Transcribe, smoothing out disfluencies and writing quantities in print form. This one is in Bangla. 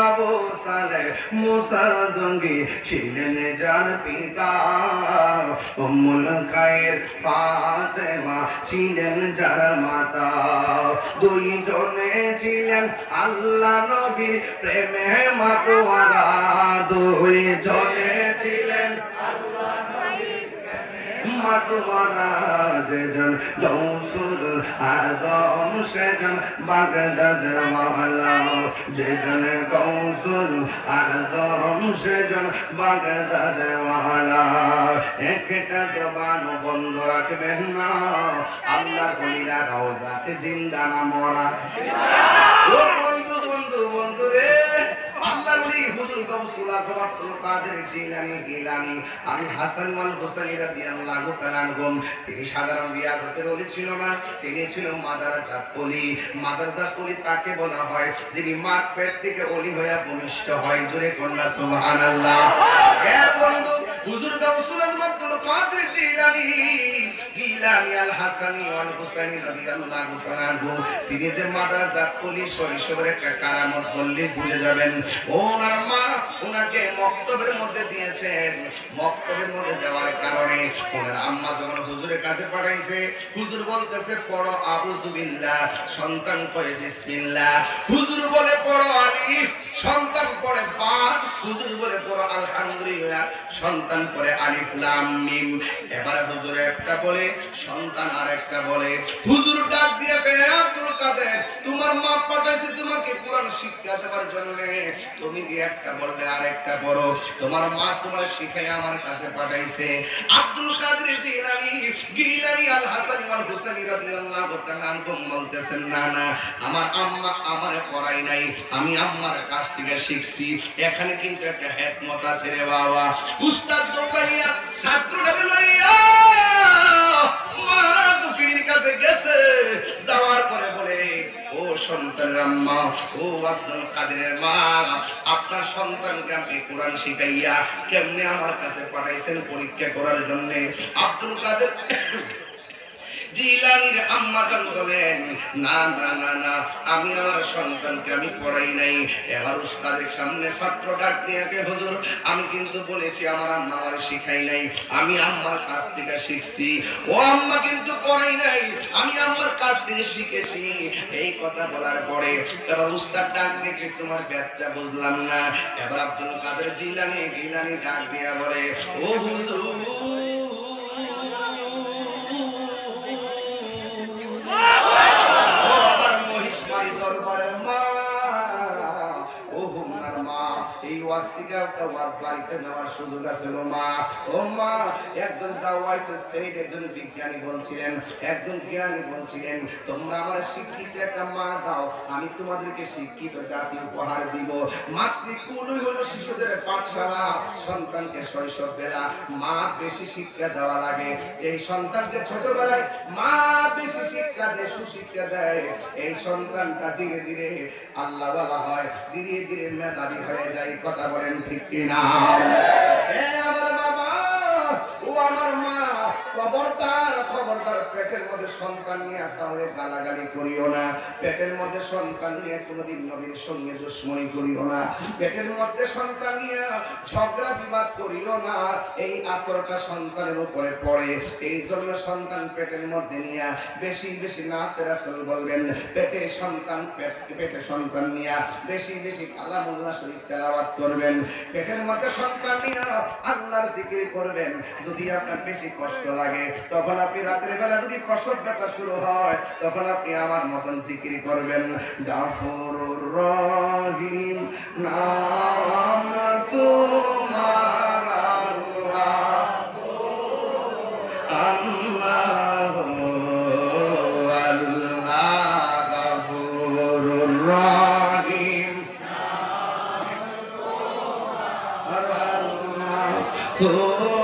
আবু সালেহ মুসা জঙ্গি ছিলেন যার পিতা, উম্মুল খায়ের ফাতেমা ছিলেন যার মাতা। দুইজনে ছিলেন আল্লাহ নবীর প্রেমে মাতোয়ারা, দুইজনে ছিলেন মাতোয়ারা। যেজন গৌসুল আজম সেজন বাগদাদ ওয়ালা, যেজন গৌসুল আজম সেজন বাগদাদ ওয়ালা। একটা জবান বন্ধ রাখবেন না, আল্লাহর ওলিরা রওজাতে জিন্দা না মরা। ও বন্ধু বন্ধু বন্ধু রে, আল্লাহর ওলি হুজুর গৌসুল আজম আব্দুল কাদের জিলানী আলী হাসান ওয়াল হুসাইনি রাদিয়াল্লাহু তাআলা আনহুম, তিনি সাধারণ রিয়াজতের ওলি ছিল না, তিনি ছিল মাদারাজাত ওলি। মাদারাজাত ওলি তাকে বলা হয় যিনি মাঠ পেট থেকে ওলি হয়ে ভূমিষ্ঠ হয়। জোরে কন্যা সুবহানাল্লাহ। হে বন্ধু, হুজুর গৌসুল আজম আব্দুল কাদের জিলানী আল হাসানি ওয়াল হুসাইনি রাদিয়াল্লাহু তাআলা আনহু, তিনি যে মাদারাজাত ওলি, শৈশবের একটা কারামত বললে বুঝে যাবেন। ওনার মা ওনাকে মক্তবের মধ্যে দিয়েছেন। মক্তবের মধ্যে দেওয়ার কারণে ওনার আম্মা যখন হুজুরের কাছে পাঠাইছে, হুজুর বলতেছে পড়ো আউযু বিল্লাহ, সন্তান কয় বিসমিল্লাহ। হুজুর বলে পড়ো আলিফ, সন্তান পড়ে বা। হুজুর বলে পড়ো আলহামদুলিল্লাহ, সন্তান পড়ে আলিফ লাম মিম। এবার হুজুর একটা বলে, সন্তান আরেকটা বলে। হুজুর ডাক দিয়ে বে আব্দুল কাদের, তোমার মা পাঠাইছে তোমাকে কোরআন শিক্ষা দেওয়ার জন্য, তুমি দিয়ে একটা বললে আরেকটা পড়ো। তোমার মা তোমার শিখাই আমার কাছে পাঠাইছে। আব্দুল কাদের জিলানী আল হাসানি ওয়াল হুসাইনি রাদিয়াল্লাহু তাআলা আনহুম বলতেছেন, না না, আমার আম্মা আমারে পড়াই নাই, আমি আম্মার কাছ থেকে শিখছি। এখানে কিন্তু একটা হিকমত আছে রে বাবা। উস্তাদ দৌড়াইয়া ছাত্রটাকে লইয়া মা দক্ষিণীর কাছে গেছে। যাওয়ার পরে বলে, ও সন্তানের আম্মা, ও আব্দুল কাদেরের মা, আপনার সন্তানকে আপনি কোরআন শিখাইয়া কেমনে আমার কাছে পাঠাইছেন পরীক্ষা করার জন্য। আব্দুল কাদের জিলানীর আম্মা জান বলেন, না না না না, আমি আমার সন্তানকে আমি পড়াই নাই। এবার উস্তাদের সামনে ছাত্র ডাক দিয়ে, হুজুর আমি কিন্তু বলেছি আমার আম্মা আমারে শিখাই নাই, আমি আম্মার কাছ থেকে শিখছি। ও আম্মা কিন্তু পড়াই নাই, আমি আম্মার কাছ থেকে শিখেছি। এই কথা বলার পরে এবার উস্তাদ ডাক দিয়ে, তোমার ব্যাপারটা বুঝলাম না। এবার আব্দুল কাদের জিলানী ডাক দিয়া বলে, ও হুজুর, এই ওয়াজ থেকে একটা ওয়াজ বাড়িতে নেওয়ার সুযোগ আছে গো মা। ও মা, একজন দাওয়াইছে সেইড, একজন বিজ্ঞানী বলছিলেন, একজন জ্ঞানী বলছিলেন, তোমরা আমার শিক্ষিত একটা মা দাও, আমি তোমাদেরকে শিক্ষিত জাতি উপহার দিব। মাতৃকুলই হলো শিশুদের পাঠশালা। সন্তানকে শৈশব বেলা মা বেশি শিক্ষা দেওয়া লাগে। এই সন্তানকে ছোটবেলায় মা বেশি শিক্ষা দেয়, সুশিক্ষা দেয়, এই সন্তানটা ধীরে ধীরে আল্লাহ ওয়ালা হয়, ধীরে ধীরে মেধাবী হয়ে যায়। কথা বলেন ঠিক কিনা? আমার বাবা, ও আমার মা, খবরদার খবরদার, পেটের মধ্যে সন্তান নিয়ে কাউরে গালাগালি করিও না। পেটের মধ্যে সন্তান নিয়ে কোনোদিন নবীর সঙ্গে দুশ্মনী করিও না। পেটের মধ্যে সন্তান নিয়ে ঝগড়া বিবাদ করিও না। এই আসরটা সন্তানের উপরে পড়ে। এই জন্য সন্তান পেটের মধ্যে নিয়ে বেশি বেশি নাতে রাসূল বলবেন, পেটে সন্তান নিয়ে বেশি বেশি কালামুল্লাহ শরীফ তেলাওয়াত করবেন। পেটের মধ্যে সন্তান নিয়ে আল্লাহর জিকির করবেন। যদি আপনার বেশি কষ্ট লাগে, তখন আপনি রাতের বেলা যদি প্রসব ব্যথা শুরু হয়, তখন আপনি আমার মতন জিকির করবেন, গাফুরুর রহিম নাম তোমার আল্লাহ, আল্লাহ আল্লাহ, গাফুরুর রহিম নাম তোমার আল্লাহ।